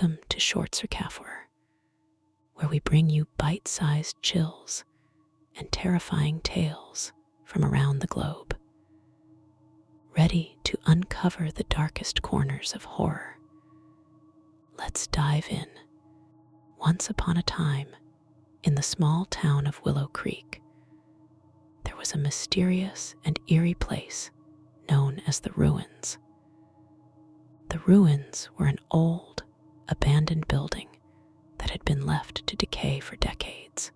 Welcome to Short Circafware, where we bring you bite-sized chills and terrifying tales from around the globe. Ready to uncover the darkest corners of horror? Let's dive in. Once upon a time, in the small town of Willow Creek, there was a mysterious and eerie place known as the Ruins. The Ruins were an old, abandoned building that had been left to decay for decades.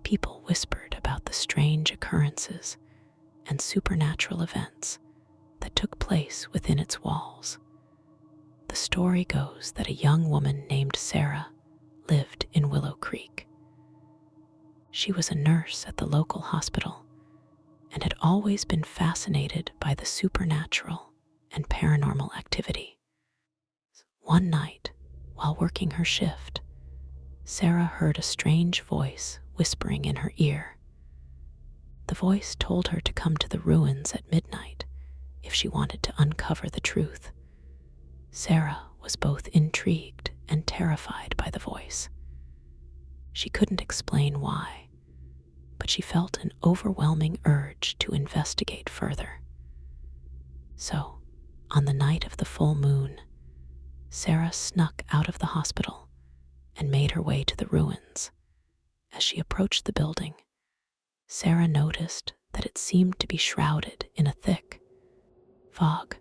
People whispered about the strange occurrences and supernatural events that took place within its walls. The story goes that a young woman named Sarah lived in Willow Creek. She was a nurse at the local hospital and had always been fascinated by the supernatural and paranormal activity. One night, while working her shift, Sarah heard a strange voice whispering in her ear. The voice told her to come to the ruins at midnight if she wanted to uncover the truth. Sarah was both intrigued and terrified by the voice. She couldn't explain why, but she felt an overwhelming urge to investigate further. So, on the night of the full moon, Sarah snuck out of the hospital and made her way to the ruins. As she approached the building, Sarah noticed that it seemed to be shrouded in a thick fog.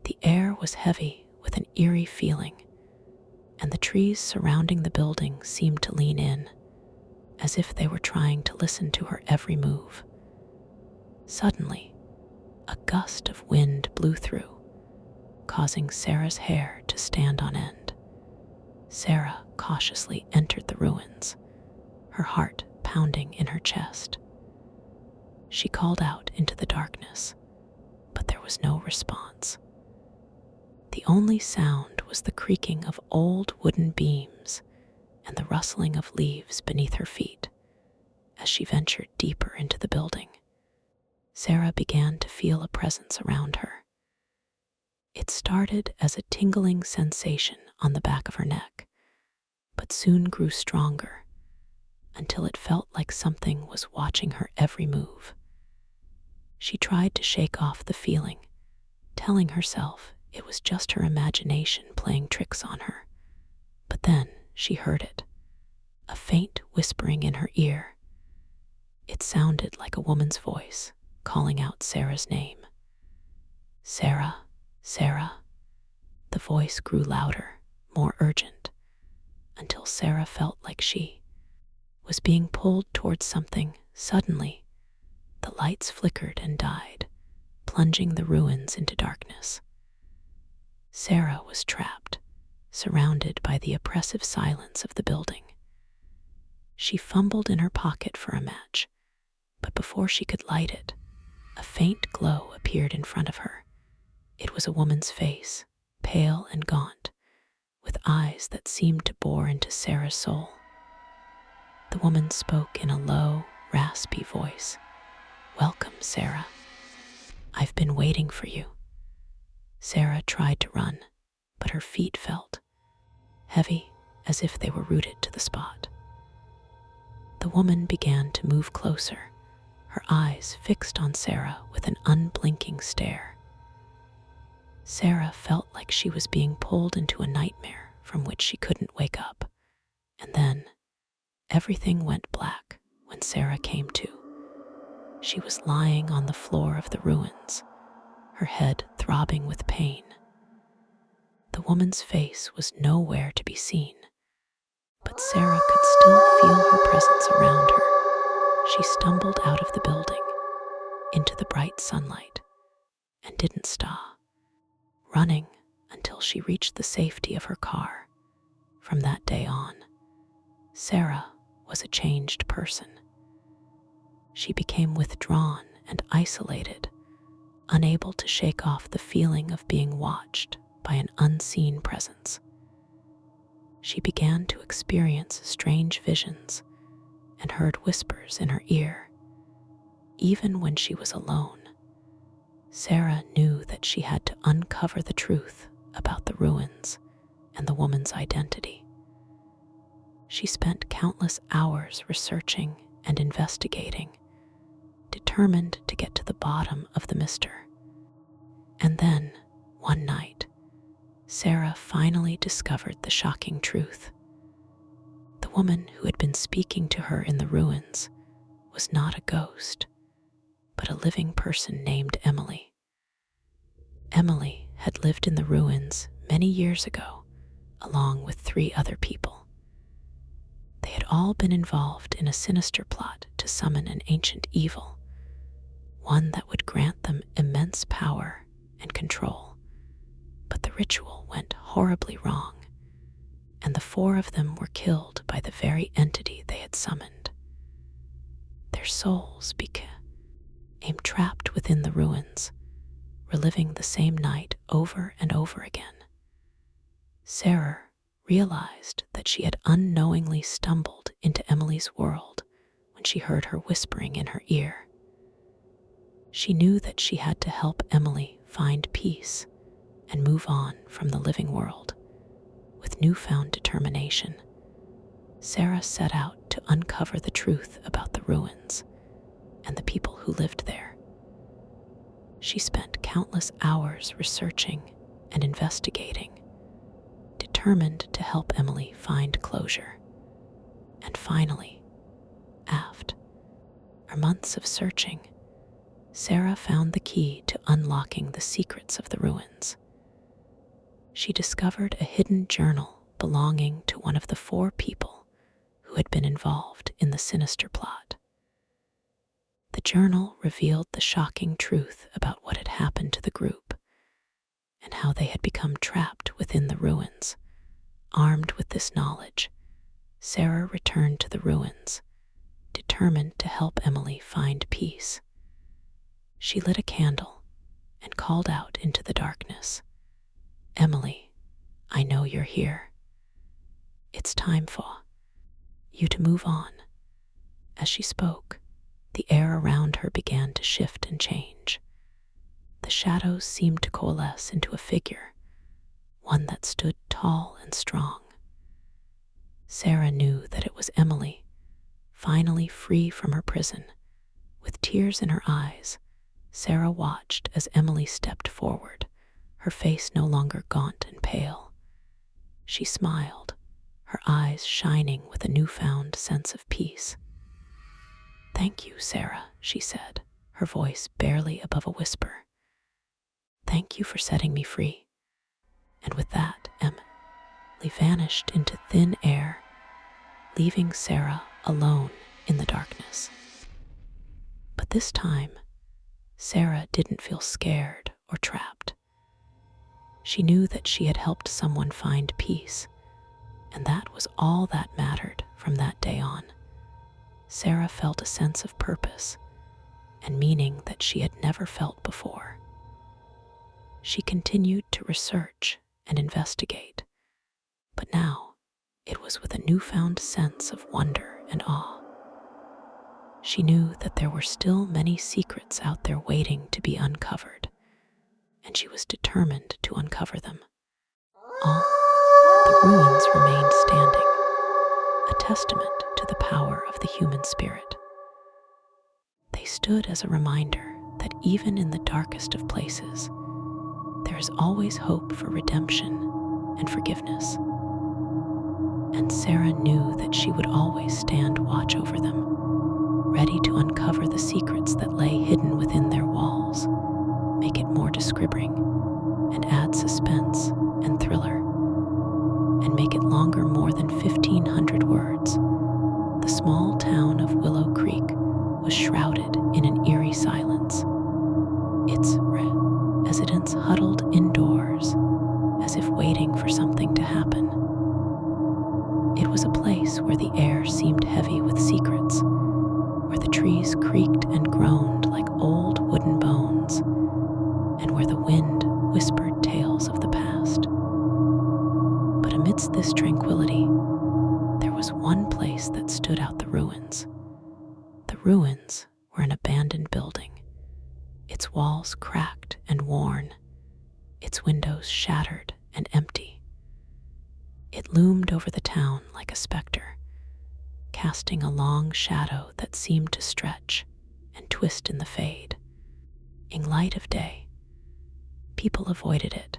The air was heavy with an eerie feeling, and the trees surrounding the building seemed to lean in, as if they were trying to listen to her every move. Suddenly, a gust of wind blew through, causing Sarah's hair to stand on end. Sarah cautiously entered the ruins, her heart pounding in her chest. She called out into the darkness, but there was no response. The only sound was the creaking of old wooden beams and the rustling of leaves beneath her feet. As she ventured deeper into the building, Sarah began to feel a presence around her. It started as a tingling sensation on the back of her neck, but soon grew stronger until it felt like something was watching her every move. She tried to shake off the feeling, telling herself it was just her imagination playing tricks on her. But then she heard it, a faint whispering in her ear. It sounded like a woman's voice calling out Sarah's name. Sarah, Sarah. The voice grew louder, more urgent, until Sarah felt like she was being pulled towards something. Suddenly, the lights flickered and died, plunging the ruins into darkness. Sarah was trapped, surrounded by the oppressive silence of the building. She fumbled in her pocket for a match, but before she could light it, a faint glow appeared in front of her. It was a woman's face, pale and gaunt, with eyes that seemed to bore into Sarah's soul. The woman spoke in a low, raspy voice. "Welcome, Sarah. I've been waiting for you." Sarah tried to run, but her feet felt heavy, as if they were rooted to the spot. The woman began to move closer, her eyes fixed on Sarah with an unblinking stare. Sarah felt like she was being pulled into a nightmare from which she couldn't wake up. And then, everything went black when Sarah came to. She was lying on the floor of the ruins, her head throbbing with pain. The woman's face was nowhere to be seen, but Sarah could still feel her presence around her. She stumbled out of the building into the bright sunlight and didn't stop, running until she reached the safety of her car. From that day on, Sarah was a changed person. She became withdrawn and isolated, unable to shake off the feeling of being watched by an unseen presence. She began to experience strange visions and heard whispers in her ear. Even when she was alone, Sarah knew that she had to uncover the truth about the ruins and the woman's identity. She spent countless hours researching and investigating, determined to get to the bottom of the mystery. And then, one night, Sarah finally discovered the shocking truth. The woman who had been speaking to her in the ruins was not a ghost, but a living person named Emily. Emily had lived in the ruins many years ago, along with 3 other people. They had all been involved in a sinister plot to summon an ancient evil, one that would grant them immense power and control. But the ritual went horribly wrong, and the 4 of them were killed by the very entity they had summoned. Their souls became trapped within the ruins, reliving the same night over and over again. Sarah realized that she had unknowingly stumbled into Emily's world when she heard her whispering in her ear. She knew that she had to help Emily find peace and move on from the living world. With newfound determination, Sarah set out to uncover the truth about the ruins and the people who lived there. She spent countless hours researching and investigating, determined to help Emily find closure. And finally, after months of searching, Sarah found the key to unlocking the secrets of the ruins. She discovered a hidden journal belonging to one of the 4 people who had been involved in the sinister plot. The journal revealed the shocking truth about what had happened to the group and how they had become trapped within the ruins. Armed with this knowledge, Sarah returned to the ruins, determined to help Emily find peace. She lit a candle and called out into the darkness, "Emily, I know you're here. It's time for you to move on." As she spoke, the air around her began to shift and change. The shadows seemed to coalesce into a figure, one that stood tall and strong. Sarah knew that it was Emily, finally free from her prison. With tears in her eyes, Sarah watched as Emily stepped forward, her face no longer gaunt and pale. She smiled, her eyes shining with a newfound sense of peace. "Thank you, Sarah," she said, her voice barely above a whisper. "Thank you for setting me free." And with that, Emily vanished into thin air, leaving Sarah alone in the darkness. But this time, Sarah didn't feel scared or trapped. She knew that she had helped someone find peace, and that was all that mattered from that day on. Sarah felt a sense of purpose and meaning that she had never felt before. She continued to research and investigate, but now it was with a newfound sense of wonder and awe. She knew that there were still many secrets out there waiting to be uncovered, and she was determined to uncover them. All the ruins remained standing, a testament to the power of the human spirit. They stood as a reminder that even in the darkest of places, there is always hope for redemption and forgiveness. And Sarah knew that she would always stand watch over them, ready to uncover the secrets that lay hidden within their walls, make it more describing, and add suspense and thriller, and make it longer more than 1,500 words. The small town of Willow Creek was shrouded in an eerie silence. Its residents huddled indoors as if waiting for something to happen. It was a place where the air seemed heavy with secrets, where the trees creaked and groaned like old wooden bones, and where the wind whispered tales of the past. But amidst this tranquility, there was one place that stood out: the ruins. The ruins were an abandoned building, its walls cracked and worn, its windows shattered and empty. It loomed over the town like a specter, casting a long shadow that seemed to stretch and twist in the fade. In light of day, people avoided it,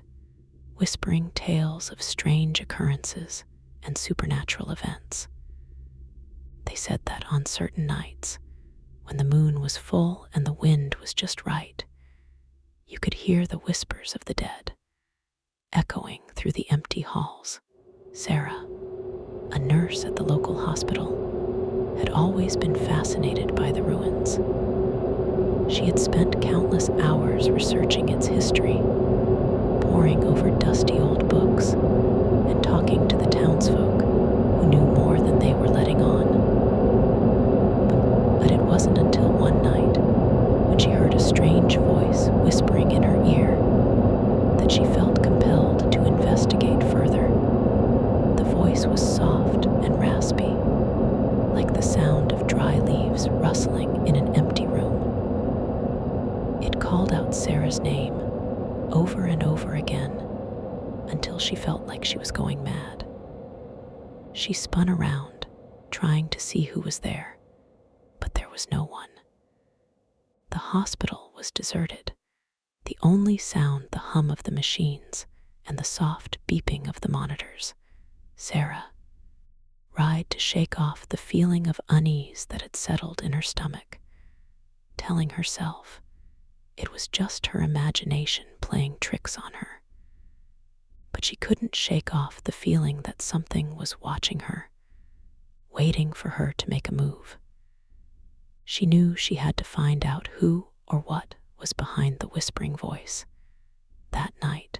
whispering tales of strange occurrences and supernatural events. They said that on certain nights, when the moon was full and the wind was just right, you could hear the whispers of the dead echoing through the empty halls. Sarah, a nurse at the local hospital, had always been fascinated by the ruins. She had spent countless hours researching its history, poring over dusty old books, and talking to the townsfolk who knew more than they were letting on. But it wasn't until one night, when she heard a strange voice whispering in her ear, that she felt compelled to investigate further. The voice was soft and raspy, like the sound of dry leaves rustling in an empty room. It called out Sarah's name over and over again until she felt like she was going mad. She spun around, trying to see who was there, but there was no one. The hospital was deserted, the only sound the hum of the machines and the soft beeping of the monitors. Sarah tried to shake off the feeling of unease that had settled in her stomach, telling herself it was just her imagination playing tricks on her. But she couldn't shake off the feeling that something was watching her, waiting for her to make a move. She knew she had to find out who or what was behind the whispering voice. That night,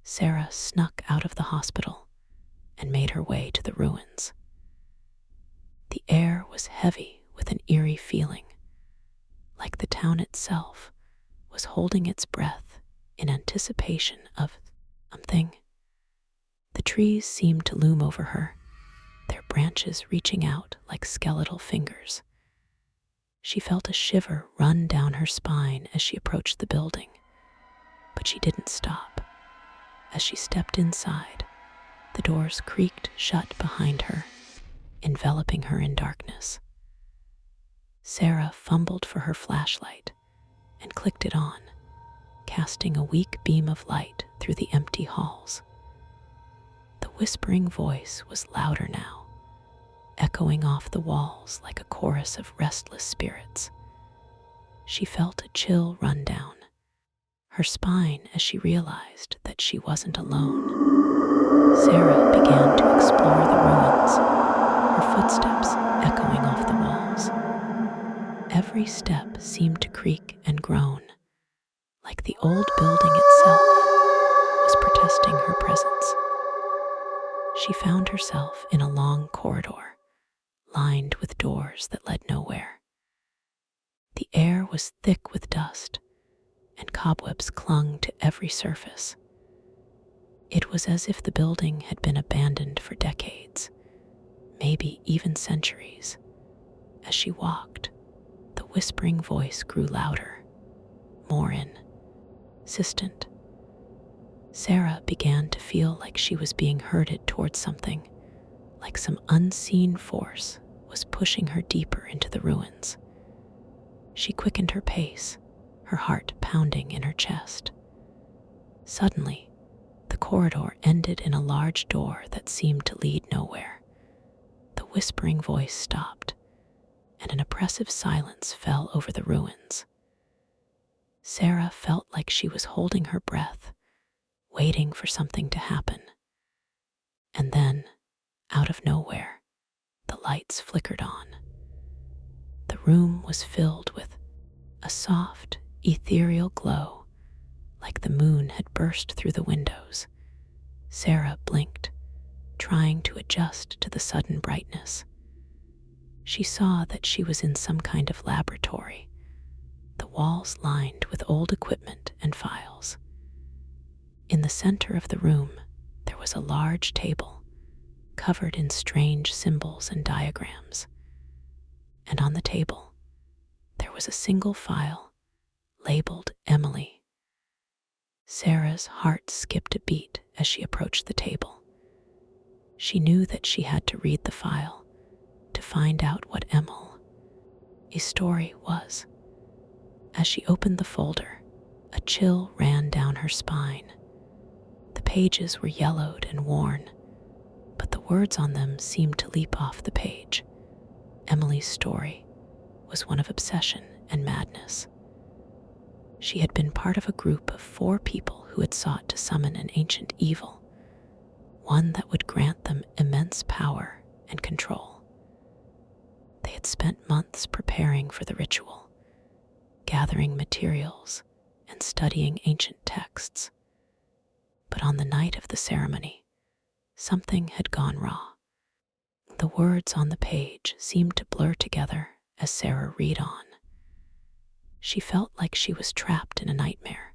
Sarah snuck out of the hospital and made her way to the ruins. The air was heavy with an eerie feeling, like the town itself was holding its breath in anticipation of something. The trees seemed to loom over her, their branches reaching out like skeletal fingers. She felt a shiver run down her spine as she approached the building, but she didn't stop. As she stepped inside, the doors creaked shut behind her, enveloping her in darkness. Sarah fumbled for her flashlight and clicked it on, casting a weak beam of light through the empty halls. The whispering voice was louder now, echoing off the walls like a chorus of restless spirits. She felt a chill run down her spine as she realized that she wasn't alone. Sarah began to explore the ruins, her footsteps echoing off the walls. Every step seemed to creak and groan, like the old building itself was protesting her presence. She found herself in a long corridor, lined with doors that led nowhere. The air was thick with dust, and cobwebs clung to every surface. It was as if the building had been abandoned for decades, maybe even centuries. As she walked, the whispering voice grew louder, more insistent. Sarah began to feel like she was being herded towards something, like some unseen force was pushing her deeper into the ruins. She quickened her pace, her heart pounding in her chest. Suddenly, the corridor ended in a large door that seemed to lead nowhere. The whispering voice stopped, and an oppressive silence fell over the ruins. Sarah felt like she was holding her breath, waiting for something to happen. And then, out of nowhere, the lights flickered on. The room was filled with a soft, ethereal glow, like the moon had burst through the windows. Sarah blinked, trying to adjust to the sudden brightness. She saw that she was in some kind of laboratory, the walls lined with old equipment and files. In the center of the room, there was a large table, covered in strange symbols and diagrams. And on the table, there was a single file, labeled Emily. Sarah's heart skipped a beat as she approached the table. She knew that she had to read the file to find out what Emily's story was. As she opened the folder, a chill ran down her spine. The pages were yellowed and worn, but the words on them seemed to leap off the page. Emily's story was one of obsession and madness. She had been part of a group of 4 people who had sought to summon an ancient evil, one that would grant them immense power and control. They had spent months preparing for the ritual, gathering materials and studying ancient texts. But on the night of the ceremony, something had gone wrong. The words on the page seemed to blur together as Sarah read on. She felt like she was trapped in a nightmare,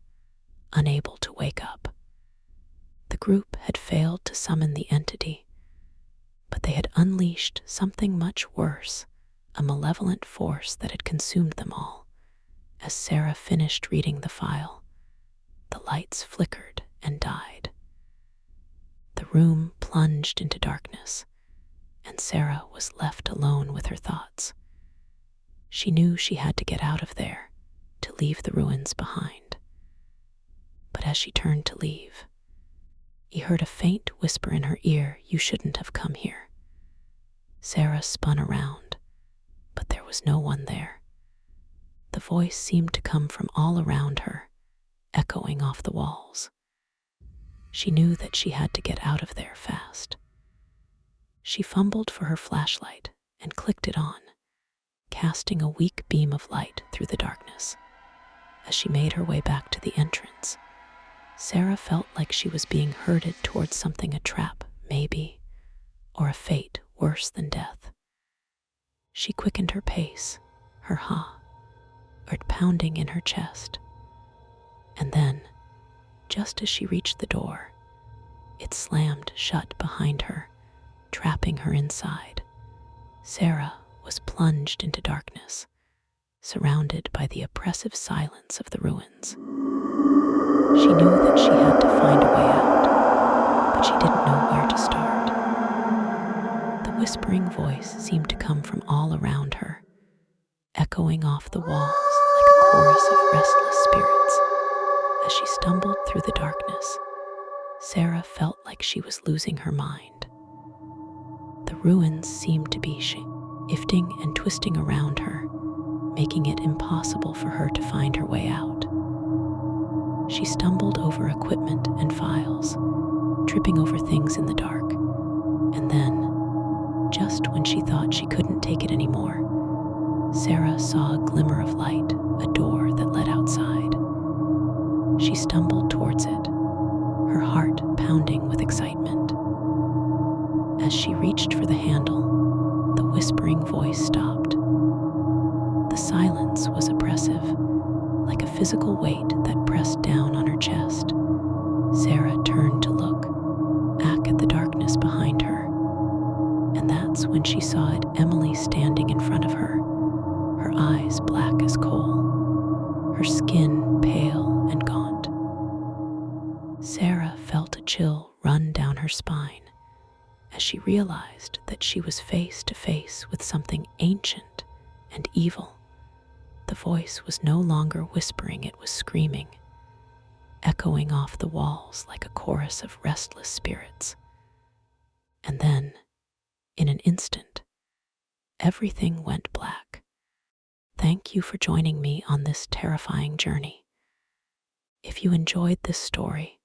unable to wake up. The group had failed to summon the entity, but they had unleashed something much worse, a malevolent force that had consumed them all. As Sarah finished reading the file, the lights flickered and died. The room plunged into darkness, and Sarah was left alone with her thoughts. She knew she had to get out of there, to leave the ruins behind. But as she turned to leave, he heard a faint whisper in her ear, "You shouldn't have come here." Sarah spun around, but there was no one there. The voice seemed to come from all around her, echoing off the walls. She knew that she had to get out of there fast. She fumbled for her flashlight and clicked it on, casting a weak beam of light through the darkness. As she made her way back to the entrance, Sarah felt like she was being herded towards something, a trap, maybe, or a fate worse than death. She quickened her pace, her heart pounding in her chest. And then, just as she reached the door, it slammed shut behind her, trapping her inside. Sarah was plunged into darkness, surrounded by the oppressive silence of the ruins. She knew that she had to find a way out, but she didn't know where to start. The whispering voice seemed to come from all around her, echoing off the walls like a chorus of restless spirits. As she stumbled through the darkness, Sarah felt like she was losing her mind. The ruins seemed to be shifting and twisting around her, making it impossible for her to find her way out. She stumbled over equipment and files, tripping over things in the dark, and then, just when she thought she couldn't take it anymore, Sarah saw a glimmer of light, a door that led outside. She stumbled towards it, her heart pounding with excitement. As she reached for the handle, the whispering voice stopped. The silence was oppressive, like a physical weight that pressed down on her chest. Sarah turned to look back at the darkness behind her, and that's when she saw it, Emily standing in front of her, her eyes black as coal, her skin pale and gaunt. Sarah felt a chill run down her spine as she realized that she was face to face with something ancient and evil. The voice was no longer whispering, it was screaming, echoing off the walls like a chorus of restless spirits. And then, in an instant, everything went black. Thank you for joining me on this terrifying journey. If you enjoyed this story,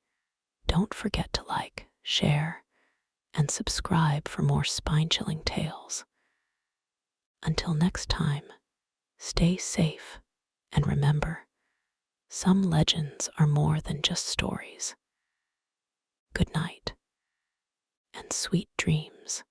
don't forget to like, share, and subscribe for more spine-chilling tales. Until next time, stay safe, and remember, some legends are more than just stories. Good night, and sweet dreams.